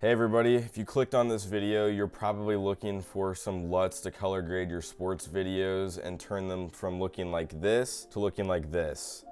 Hey everybody, if you clicked on this video, you're probably looking for some LUTs to color grade your sports videos and turn them from looking like this to looking like this.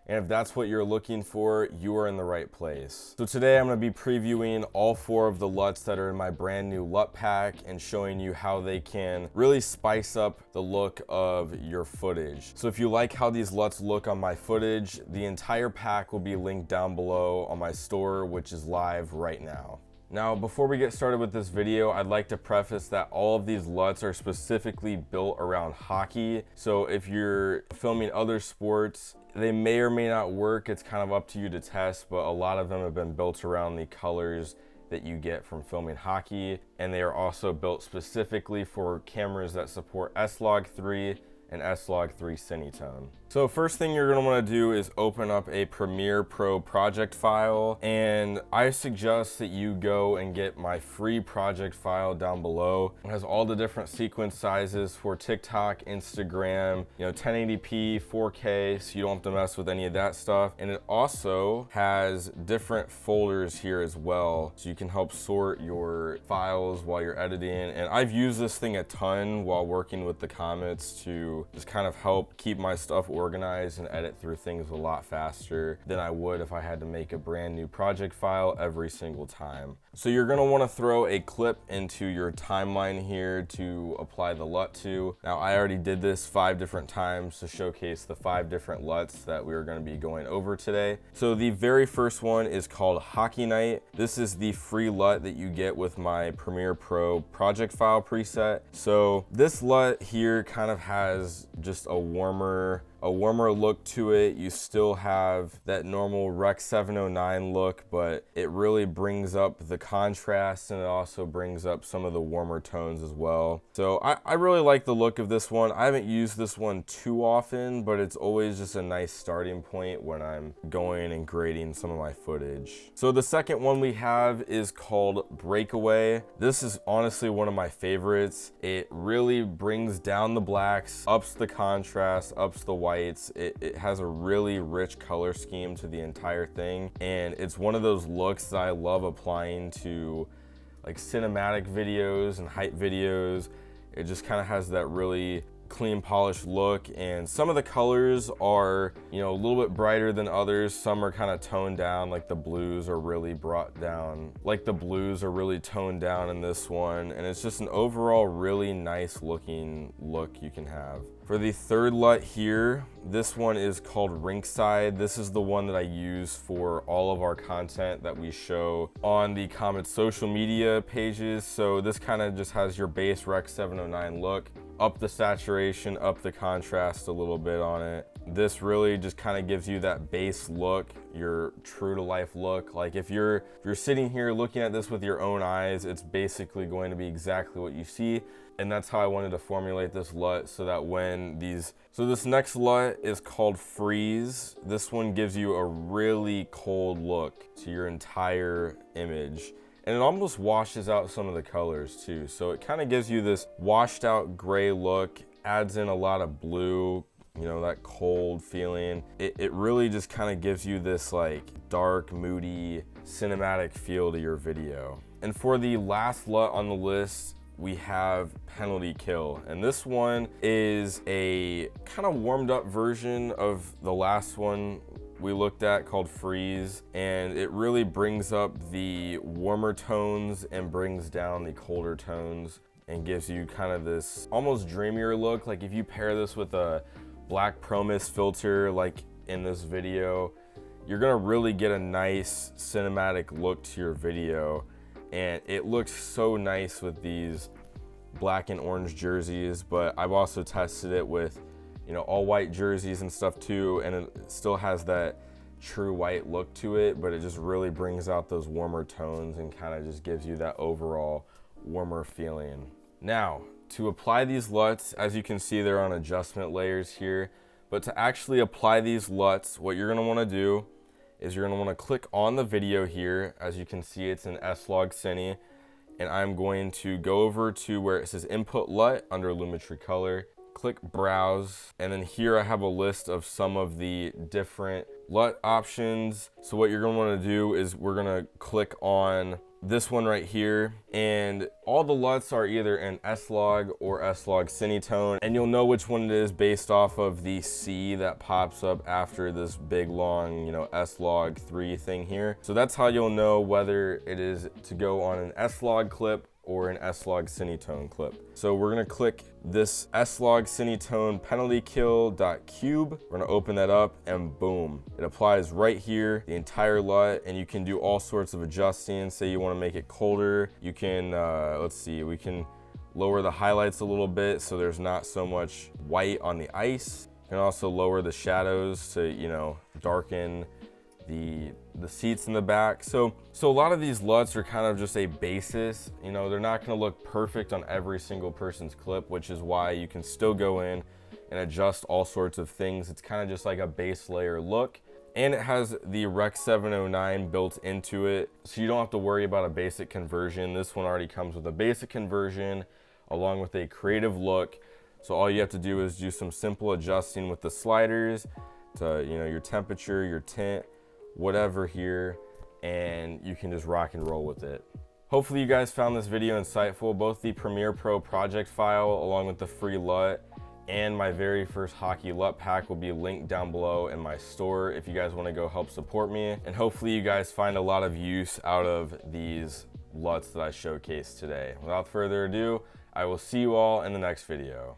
And if that's what you're looking for, you are in the right place. So today I'm going to be previewing all 4 of the LUTs that are in my brand new LUT pack and showing you how they can really spice up the look of your footage. So if you like how these LUTs look on my footage, the entire pack will be linked down below on my store, which is live right now. Now, before we get started with this video, I'd like to preface that all of these LUTs are specifically built around hockey. So if you're filming other sports, they may or may not work. It's kind of up to you to test, but a lot of them have been built around the colors that you get from filming hockey. And they are also built specifically for cameras that support S-Log3 and S-Log3 Cinetone. So first thing you're gonna wanna do is open up a Premiere Pro project file, and I suggest that you go and get my free project file down below. It has all the different sequence sizes for TikTok, Instagram, 1080p, 4K, so you don't have to mess with any of that stuff. And it also has different folders here as well, so you can help sort your files while you're editing. And I've used this thing a ton while working with the Comets to just kind of help keep my stuff organize and edit through things a lot faster than I would if I had to make a brand new project file every single time. So you're gonna wanna throw a clip into your timeline here to apply the LUT to. Now I already did this 5 different times to showcase the 5 different LUTs that we're gonna be going over today. So the very first one is called Hockey Night. This is the free LUT that you get with my Premiere Pro project file preset. So this LUT here kind of has just a warmer look to it. You still have that normal Rec 709 look, but it really brings up the contrast, and it also brings up some of the warmer tones as well. So I really like the look of this one. I haven't used this one too often, but it's always just a nice starting point when I'm going and grading some of my footage. So the second one we have is called Breakaway. This is honestly one of my favorites. It really brings down the blacks, ups the contrast, ups the whites. It has a really rich color scheme to the entire thing, and it's one of those looks that I love applying to like cinematic videos and hype videos. It just kind of has that really clean, polished look, and some of the colors are a little bit brighter than others. Some are kind of toned down, like the blues are really brought down, like the blues are really toned down in this one, and it's just an overall really nice looking look you can have. For the third LUT here, this one is called Rinkside. This is the one that I use for all of our content that we show on the Comet social media pages. So this kind of just has your base Rec 709 look, up the saturation, up the contrast a little bit on it. This really just kind of gives you that base look, your true to life look. Like if you're sitting here looking at this with your own eyes, it's basically going to be exactly what you see. And that's how I wanted to formulate this LUT, so that when so this next LUT is called Freeze. This one gives you a really cold look to your entire image. And it almost washes out some of the colors too. So it kind of gives you this washed out gray look, adds in a lot of blue, that cold feeling. It really just kind of gives you this like dark, moody, cinematic feel to your video. And for the last LUT on the list, we have Penalty Kill. And this one is a kind of warmed up version of the last one we looked at called Freeze, and it really brings up the warmer tones and brings down the colder tones and gives you kind of this almost dreamier look. Like if you pair this with a black Promise filter like in this video, you're gonna really get a nice cinematic look to your video, and it looks so nice with these black and orange jerseys. But I've also tested it with all white jerseys and stuff too, and it still has that true white look to it, but it just really brings out those warmer tones and kind of just gives you that overall warmer feeling. Now, to apply these LUTs, as you can see, they're on adjustment layers here, but to actually apply these LUTs, what you're gonna wanna do is you're gonna wanna click on the video here. As you can see, it's in S-Log Cine, and I'm going to go over to where it says Input LUT under Lumetri Color, click Browse, and then here I have a list of some of the different LUT options. So what you're gonna wanna do is we're gonna click on this one right here, and all the LUTs are either in S-Log or S-Log Cinetone, and you'll know which one it is based off of the C that pops up after this big long, you know, S-Log 3 thing here. So that's how you'll know whether it is to go on an S-Log clip or an S-Log Cinetone clip. So we're gonna click this S-Log Cinetone penalty kill.cube. We're gonna open that up and boom, it applies right here, the entire LUT, and you can do all sorts of adjusting. Say you wanna make it colder, you can, let's see, we can lower the highlights a little bit so there's not so much white on the ice. You can also lower the shadows to, you know, darken the seats in the back. So a lot of these LUTs are kind of just a basis. You know, they're not going to look perfect on every single person's clip, which is why you can still go in and adjust all sorts of things. It's kind of just like a base layer look. And it has the Rec 709 built into it, so you don't have to worry about a basic conversion. This one already comes with a basic conversion along with a creative look. So all you have to do is do some simple adjusting with the sliders to, you know, your temperature, your tint, whatever here, and you can just rock and roll with it. Hopefully you guys found this video insightful. Both the Premiere Pro project file along with the free LUT and my very first hockey LUT pack will be linked down below in my store if you guys want to go help support me. And hopefully you guys find a lot of use out of these LUTs that I showcased today. Without further ado, I will see you all in the next video.